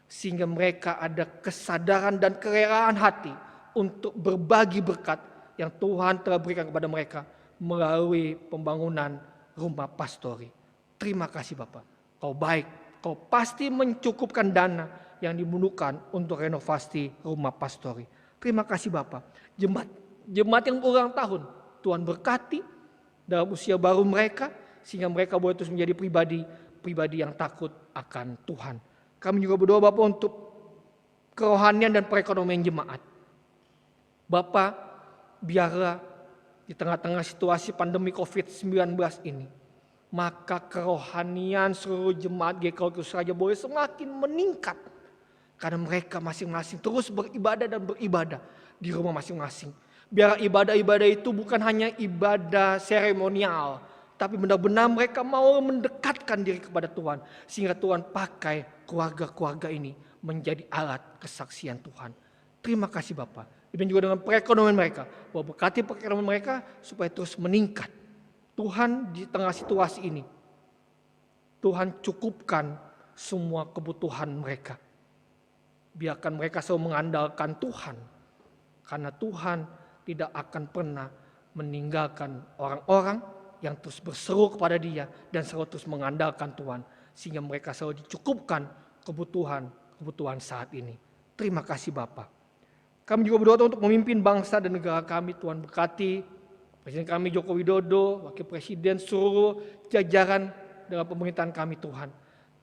sehingga mereka ada kesadaran dan kerelaan hati untuk berbagi berkat yang Tuhan telah berikan kepada mereka melalui pembangunan rumah pastori. Terima kasih Bapak. Kau baik, Kau pasti mencukupkan dana yang dibutuhkan untuk renovasi rumah pastori. Terima kasih Bapak. Jemaat yang ulang tahun, Tuhan berkati dalam usia baru mereka sehingga mereka boleh terus menjadi pribadi yang takut akan Tuhan. Kami juga berdoa Bapak untuk kerohanian dan perekonomian jemaat. Bapak, biarlah di tengah-tengah situasi pandemi COVID-19 ini, maka kerohanian seluruh jemaat GKI Kristus Raja boleh semakin meningkat. Karena mereka masing-masing terus beribadah dan beribadah di rumah masing-masing. Biar ibadah-ibadah itu bukan hanya ibadah seremonial, tapi benar-benar mereka mau mendekatkan diri kepada Tuhan. Sehingga Tuhan pakai keluarga-keluarga ini menjadi alat kesaksian Tuhan. Terima kasih Bapak. Dan juga dengan perekonomian mereka. Bahwa berkati perekonomian mereka supaya terus meningkat. Tuhan di tengah situasi ini, Tuhan cukupkan semua kebutuhan mereka. Biarkan mereka selalu mengandalkan Tuhan. Karena Tuhan tidak akan pernah meninggalkan orang-orang yang terus berseru kepada Dia dan selalu terus mengandalkan Tuhan. Sehingga mereka selalu dicukupkan kebutuhan saat ini. Terima kasih Bapak. Kami juga berdoa untuk memimpin bangsa dan negara kami. Tuhan berkati Presiden kami Joko Widodo, Wakil Presiden, seluruh jajaran dalam pemerintahan kami Tuhan.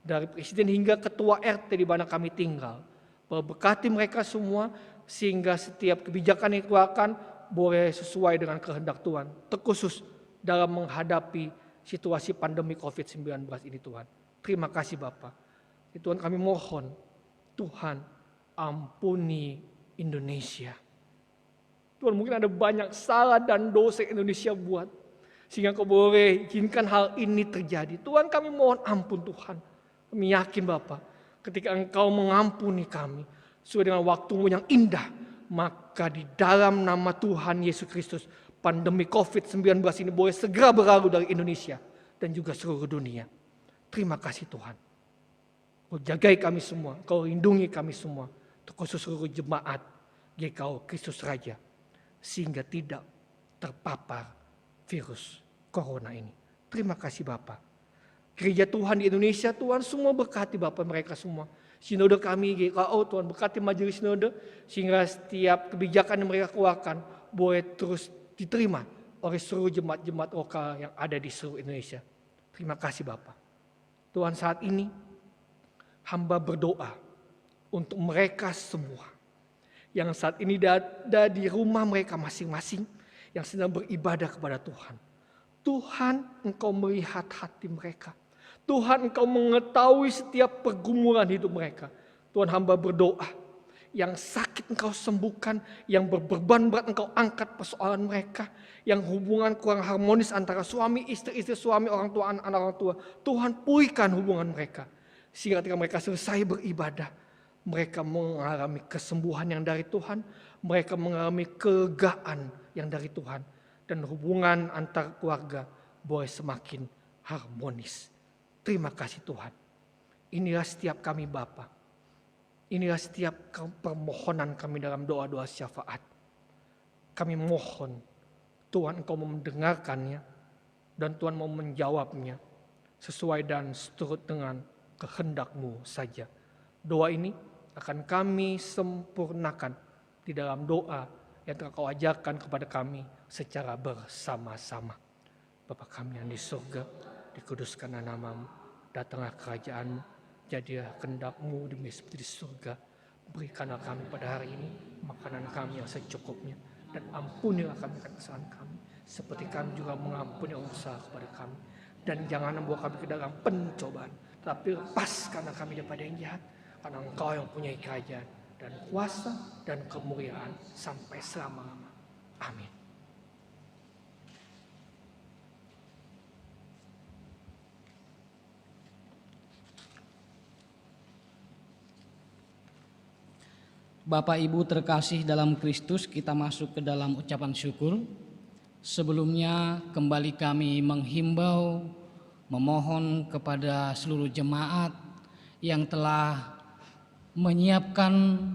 Dari Presiden hingga Ketua RT di mana kami tinggal. Berkati mereka semua sehingga setiap kebijakan yang dikeluarkan boleh sesuai dengan kehendak Tuhan. Terkhusus dalam menghadapi situasi pandemi COVID-19 ini Tuhan. Terima kasih Bapak. Tuhan kami mohon, Tuhan ampuni Indonesia. Tuhan mungkin ada banyak salah dan dosa yang Indonesia buat. Sehingga Kau boleh izinkan hal ini terjadi. Tuhan kami mohon ampun Tuhan. Kami yakin Bapak, ketika Engkau mengampuni kami sesuai dengan waktu-Mu yang indah, maka di dalam nama Tuhan Yesus Kristus, pandemi COVID-19 ini boleh segera berlalu dari Indonesia dan juga seluruh dunia. Terima kasih Tuhan. Kau jagai kami semua, Kau lindungi kami semua, terkhusus seluruh jemaat GKI Kristus Raja, sehingga tidak terpapar virus corona ini. Terima kasih Bapak. Gereja Tuhan di Indonesia, Tuhan semua berkati Bapak mereka semua. Sinode kami GKO, Tuhan berkati majelis sinode, sehingga setiap kebijakan yang mereka keluarkan boleh terus diterima oleh seluruh jemaat-jemaat lokal yang ada di seluruh Indonesia. Terima kasih Bapak. Tuhan saat ini hamba berdoa untuk mereka semua yang saat ini ada di rumah mereka masing-masing yang sedang beribadah kepada Tuhan. Tuhan, Engkau melihat hati mereka. Tuhan, Engkau mengetahui setiap pergumulan hidup mereka. Tuhan, hamba berdoa, yang sakit Engkau sembuhkan, yang berbeban berat Engkau angkat persoalan mereka, yang hubungan kurang harmonis antara suami, istri, suami, orang tua, anak orang tua. Tuhan, pulihkan hubungan mereka. Sehingga ketika mereka selesai beribadah, mereka mengalami kesembuhan yang dari Tuhan, mereka mengalami kelegaan yang dari Tuhan, dan hubungan antar keluarga boleh semakin harmonis. Terima kasih Tuhan. Inilah setiap kami Bapa. Inilah setiap permohonan kami dalam doa-doa syafaat. Kami mohon Tuhan Engkau mendengarkannya dan Tuhan mau menjawabnya sesuai dan seturut dengan kehendak-Mu saja. Doa ini akan kami sempurnakan di dalam doa yang telah Kau ajarkan kepada kami secara bersama-sama. Bapa kami yang di surga, dikuduskanlah nama-Mu, datanglah kerajaan-Mu, jadilah kehendak-Mu seperti di surga. Berikanlah kami pada hari ini makanan kami yang secukupnya, dan ampunilah kami kesalahan kami, seperti kami juga mengampuni orang bersalah kepada kami. Dan jangan membawa kami ke dalam pencobaan, tapi lepaskanlah kami daripada yang jahat, karena Engkau yang punya kerajaan dan kuasa dan kemuliaan sampai selama-lamanya. Amin. Bapak Ibu terkasih dalam Kristus, kita masuk ke dalam ucapan syukur. Sebelumnya kembali kami menghimbau, memohon kepada seluruh jemaat yang telah menyiapkan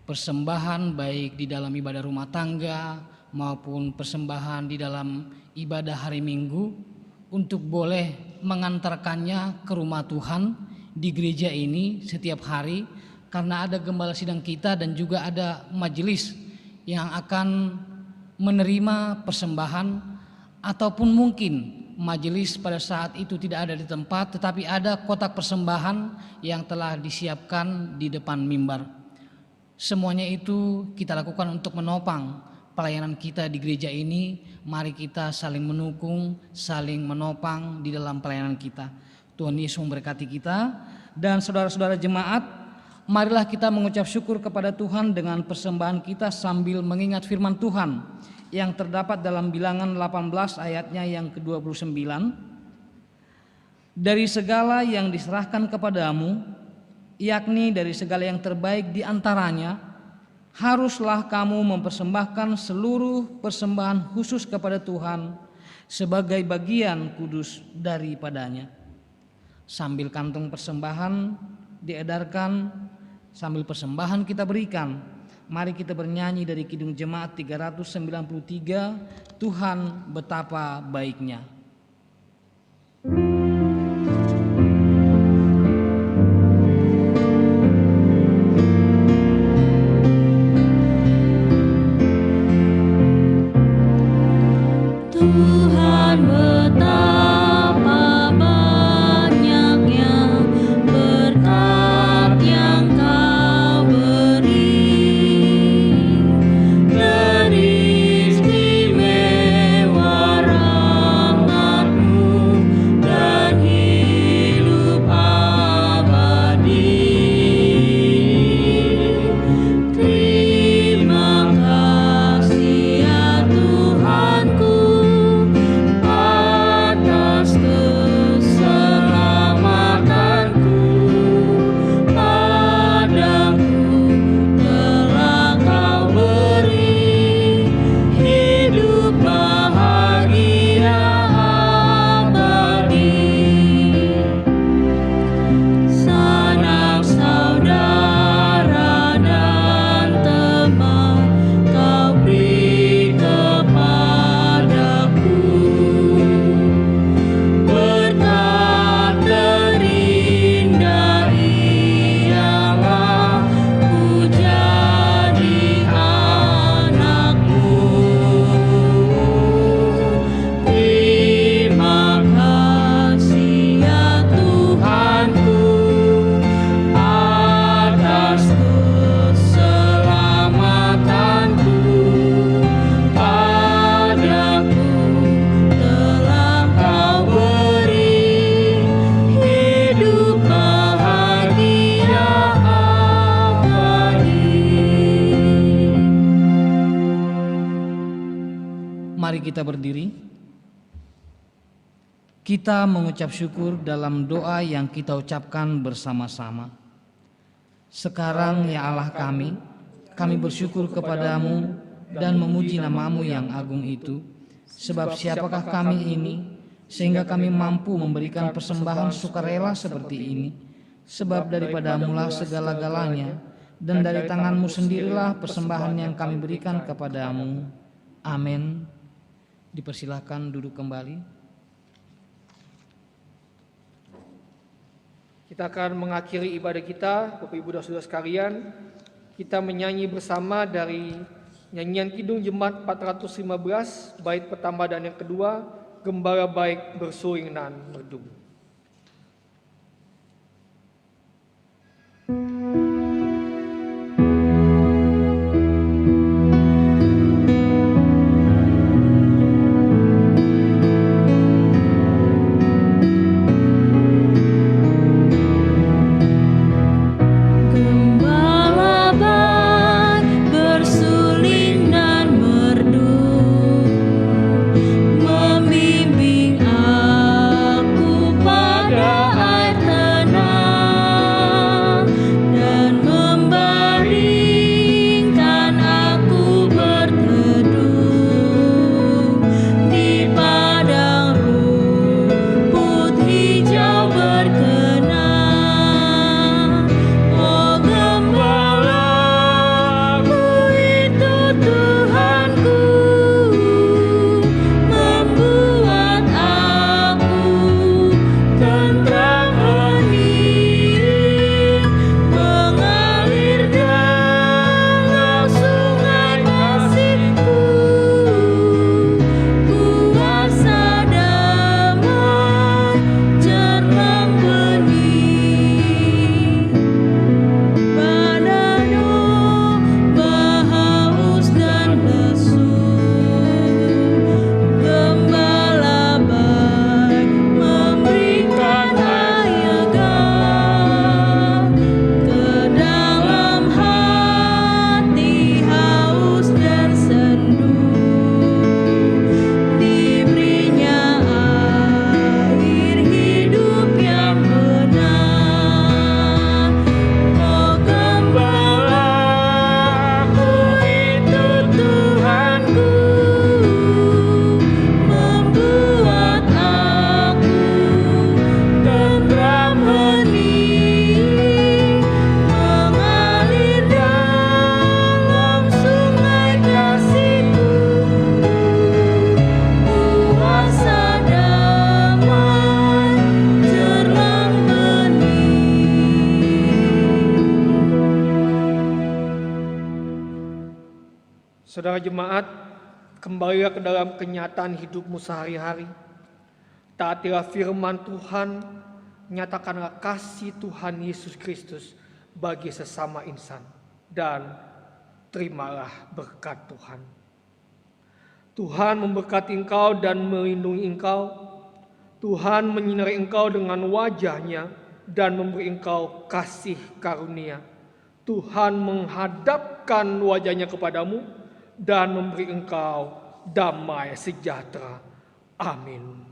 persembahan baik di dalam ibadah rumah tangga maupun persembahan di dalam ibadah hari Minggu untuk boleh mengantarkannya ke rumah Tuhan di gereja ini setiap hari, karena ada gembala sidang kita dan juga ada majelis yang akan menerima persembahan, ataupun mungkin majelis pada saat itu tidak ada di tempat tetapi ada kotak persembahan yang telah disiapkan di depan mimbar. Semuanya itu kita lakukan untuk menopang pelayanan kita di gereja ini. Mari kita saling mendukung, saling menopang di dalam pelayanan kita. Tuhan Yesus memberkati kita. Dan saudara-saudara jemaat, marilah kita mengucap syukur kepada Tuhan dengan persembahan kita sambil mengingat firman Tuhan yang terdapat dalam Bilangan 18 ayatnya yang ke-29. Dari segala yang diserahkan kepadamu, yakni dari segala yang terbaik di antaranya, haruslah kamu mempersembahkan seluruh persembahan khusus kepada Tuhan sebagai bagian kudus daripadanya. Sambil kantung persembahan diedarkan, sambil persembahan kita berikan, mari kita bernyanyi dari Kidung Jemaat 393, Tuhan betapa baiknya. Tuhan betapa banyaknya berkat yang Kau beri, dan istimewa rahmat-Mu dan hidup abadi. Terima kasih ya Tuhanku atas keselamatanku. Padaku telah Kau beri hidup bahagia abadi. Sanak saudara dan teman Kau beri kepadaku. Berkat terindah ialah ku jadi anak-Mu. Terima kasih ya Tuhanku atas keselamatanku. Padaku telah Kau beri hidup bahagia abadi. Mari kita berdiri. Kita mengucap syukur dalam doa yang kita ucapkan bersama-sama. Sekarang ya Allah kami bersyukur kepadamu dan memuji nama-Mu yang agung itu. Sebab siapakah kami ini sehingga kami mampu memberikan persembahan sukarela seperti ini? Sebab daripadamu-lah segala-galanya, dan dari tangan-Mu sendirilah persembahan yang kami berikan kepadamu. Amin. Dipersilahkan duduk kembali. Kita akan mengakhiri ibadah kita, Bapak Ibu dan Saudara sekalian. Kita menyanyi bersama dari nyanyian Kidung Jemaat 415, bait pertama dan yang kedua, Gembala Baik Bersuing nan Merdu. Gembala baik bersuling dan merdu, membimbing aku Saudara jemaat, kembalilah ke dalam kenyataan hidupmu sehari-hari. Taatilah firman Tuhan, nyatakanlah kasih Tuhan Yesus Kristus bagi sesama insan, dan terimalah berkat Tuhan. Tuhan memberkati engkau dan melindungi engkau. Tuhan menyinari engkau dengan wajah-Nya dan memberi engkau kasih karunia. Tuhan menghadapkan wajah-Nya kepadamu dan memberi engkau damai sejahtera. Amin.